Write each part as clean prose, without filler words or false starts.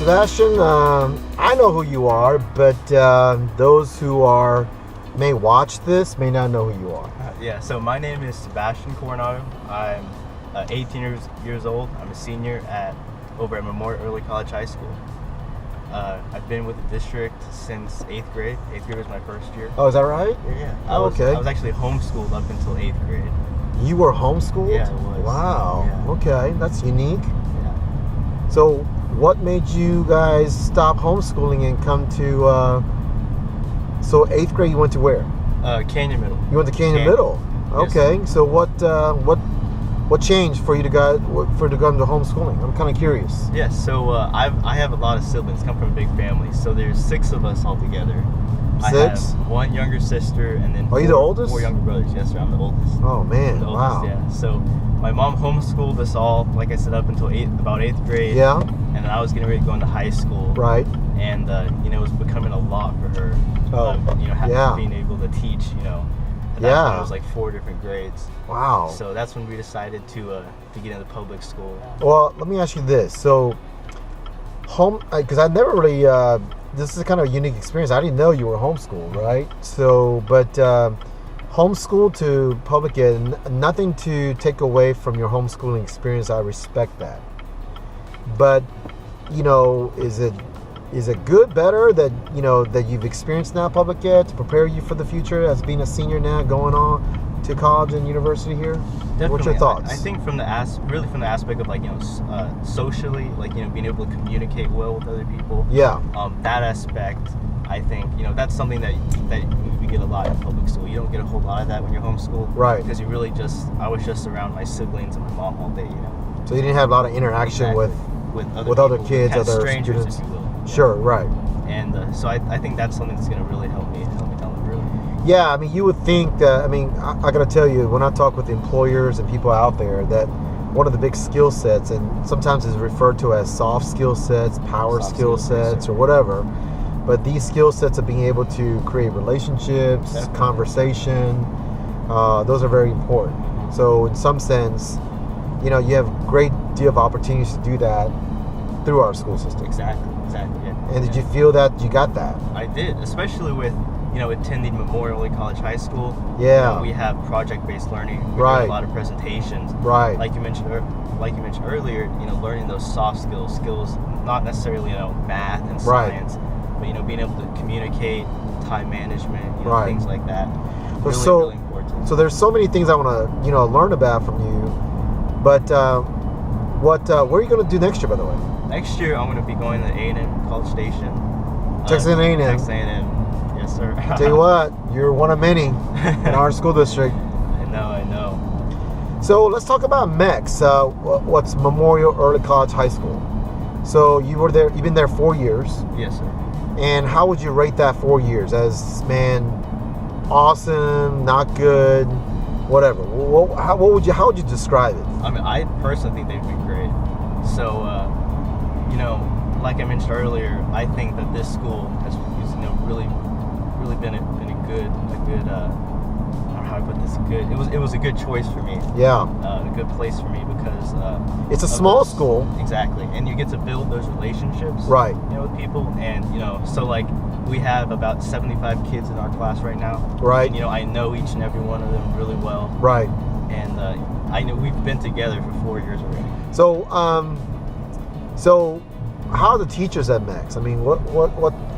Sebastian, I know who you are, but those who may watch this may not know who you are. Yeah, so my name is Sebastian Coronado. I'm 18 years old. I'm a senior over at Memorial Early College High School. I've been with the district since 8th grade. 8th grade was my first year. Oh, is that right? Yeah. I was actually homeschooled up until 8th grade. You were homeschooled? Yeah, I was. Wow. Yeah. Okay, that's unique. Yeah. So, what made you guys stop homeschooling and come to? So 8th grade, you went to where? Canyon Middle. You went to Canyon Middle. Okay. Yes. So what changed for you to go into homeschooling? I'm kind of curious. Yes. So I have a lot of siblings. Come from a big family. So there's 6 of us all together. 6? I have 1 younger sister and then. Are you the oldest? 4 younger brothers. Yes, sir. I'm the oldest. Oh man! The oldest, Wow. Yeah. So my mom homeschooled us all, like I said, up until about 8th grade. Yeah. And then I was getting ready to go into high school. Right. And it was becoming a lot for her. Oh. Being able to teach. At that point it was like 4 different grades. Wow. So that's when we decided to get into public school. Well, let me ask you this. So, because I never really, this is kind of a unique experience. I didn't know you were homeschooled, right? So, but homeschool to public ed, nothing to take away from your homeschooling experience. I respect that. But, is it good, better that, that you've experienced now public ed to prepare you for the future as being a senior now going on to college and university here? Definitely. What's your thoughts? I think from the aspect of socially, being able to communicate well with other people. Yeah. That aspect, I think, that's something that we get a lot in public school. You don't get a whole lot of that when you're homeschooled. Right. Because I was just around my siblings and my mom all day, So you didn't have a lot of interaction exactly. with other kids, kind of other strangers, students. if you will. Sure, right. And so I think that's something that's going to really help me down the road. Yeah, I mean, you would think that, I got to tell you, when I talk with employers and people out there, that one of the big skill sets, and sometimes is referred to as soft skill sets, power skill sets, or whatever, but these skill sets of being able to create relationships, Definitely. conversation, those are very important. So in some sense, you have a great deal of opportunities to do that through our school system. Exactly. Yeah. And did you feel that you got that? I did, especially with attending Memorial Early College High School. Yeah. We have project-based learning. We Right. do a lot of presentations. Right. Like you mentioned earlier, learning those soft skills, not necessarily math and Right. science, but being able to communicate, time management, Right. things like that. Really important. So there's so many things I want to learn about from you. But what are you going to do next year, by the way? Next year, I'm going to be going to A&M College Station. Texas A&M. Texas A&M. Yes, sir. Tell you what, you're one of many in our school district. I know. So let's talk about MECHS. What's Memorial Early College High School? So you've been there 4 years. Yes, sir. And how would you rate that 4 years? As, awesome, not good, whatever. How would you describe it? I personally think they've been great. So, like I mentioned earlier, I think that this school has, really been a good. I don't know how I put this. Good. It was a good choice for me. Yeah. A good place for me because it's a small school. Exactly, and you get to build those relationships. Right. With people, and so like we have about 75 kids in our class right now. Right. And I know each and every one of them really well. Right. And I know we've been together for 4 years already. So how are the teachers at MECHS?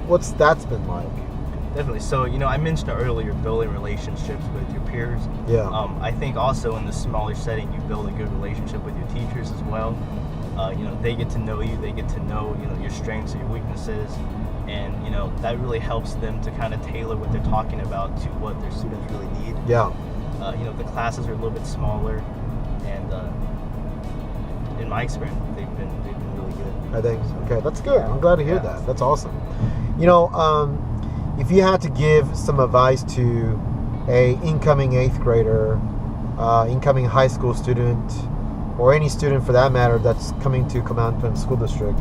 What's that's been like? Definitely. So, I mentioned earlier building relationships with your peers. Yeah. I think also in the smaller setting, you build a good relationship with your teachers as well. They get to know you. They get to know, your strengths and your weaknesses. And, that really helps them to kind of tailor what they're talking about to what their students really need. Yeah. The classes are a little bit smaller. And in my experience, they've been really good. I think. Okay, that's good. I'm glad to hear that. That's awesome. If you had to give some advice to a incoming 8th grader, incoming high school student, or any student for that matter that's coming to Comal School District,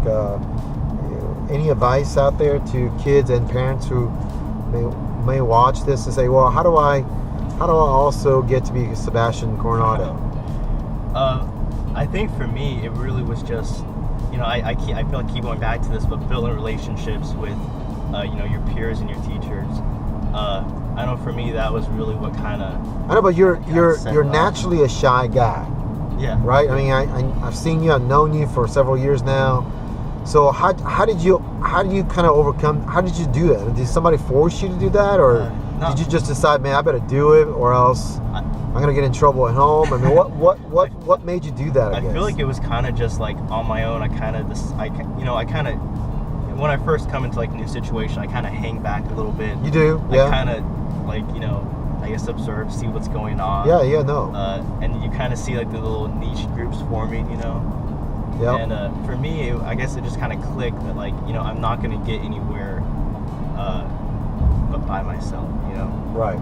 any advice out there to kids and parents who may watch this and say, well, how do I also get to be Sebastian Coronado? I think for me, it really was just, I feel like keep going back to this, but building relationships with, your peers and your teachers. I know for me that was really what kind of. I know, but you're naturally a shy guy. Yeah. Right. I mean, I've seen you. I've known you for several years now. So how did you kind of overcome? How did you do that? Did somebody force you to do that, or no. did you just decide, man, I better do it, or else I'm gonna get in trouble at home? I mean, what made you do that? I guess. Feel like it was kind of just like on my own. I kind of when I first come into like a new situation, I kind of hang back a little bit. You do, yeah. I kind of like I guess observe, see what's going on. Yeah, no. And you kind of see like the little niche groups forming, Yeah. And for me, I guess it just kind of clicked that like I'm not gonna get anywhere, but by myself, Right.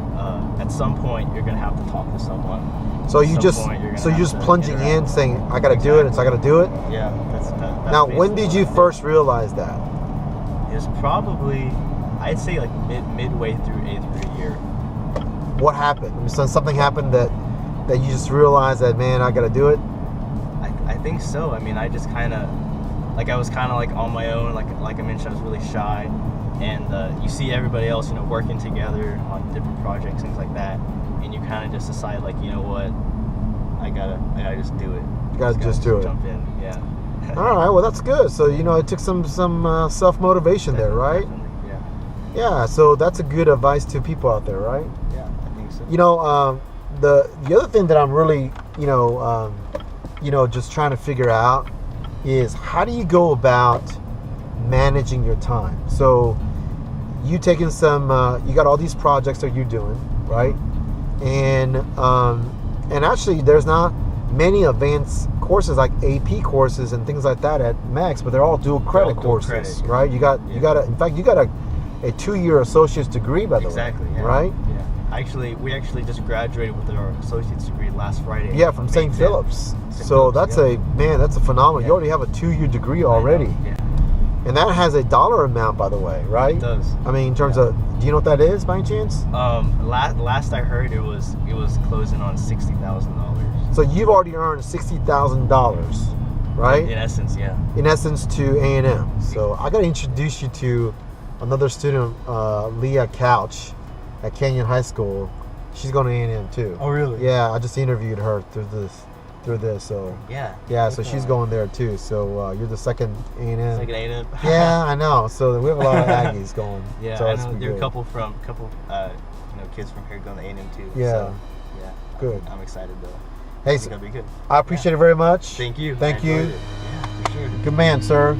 At some point, you're gonna have to talk to someone. So you're just plunging in, saying, "I got to do it," and so I got to do it. Yeah. That's now, when did you first realize that? It was probably, I'd say like midway through 8th grade year. What happened? I mean, so something happened that you just realized that, man, I got to do it. I think so. I mean, I just kind of, like I was kind of like on my own. Like I mentioned, I was really shy, and you see everybody else, working together on different projects, things like that, and you kind of just decide, like, you know what, I gotta just do it. You gotta just do it. Jump in, yeah. All right, well, that's good. So it took some self-motivation there, right? Yeah. Yeah. So that's a good advice to people out there, right? Yeah, I think so. The other thing that I'm really just trying to figure out is, how do you go about managing your time? So you taking you got all these projects that you're doing, right? And actually there's not many advanced courses like AP courses and things like that at MECHS, but they're all dual credit courses, right? You got a 2-year associate's degree, by the way. Exactly. Yeah. Right? Yeah. We actually just graduated with our associate's degree last Friday. Yeah, from St. Philip's. So that's a phenomenal. Yeah. You already have a 2-year degree already. Yeah. And that has a dollar amount, by the way, right? It does. I mean, in terms of, do you know what that is, by any chance? Last I heard, it was closing on $60,000. So you've already earned $60,000, right? In essence, yeah. In essence, to A&M. So I got to introduce you to another student, Leah Couch, at Canyon High School. She's going to A&M too. Oh, really? Yeah, I just interviewed her through this. So yeah. So she's going there too. So you're the second A&M. Second A&M. Yeah, I know. So we have a lot of Aggies going. Yeah, so I know. There are a couple kids from here going to A&M too. Yeah. So, yeah. Good. I'm excited though. Hey, it's gonna be good. I appreciate it very much. Thank you. Thank you. Yeah, for sure. Good man, sir.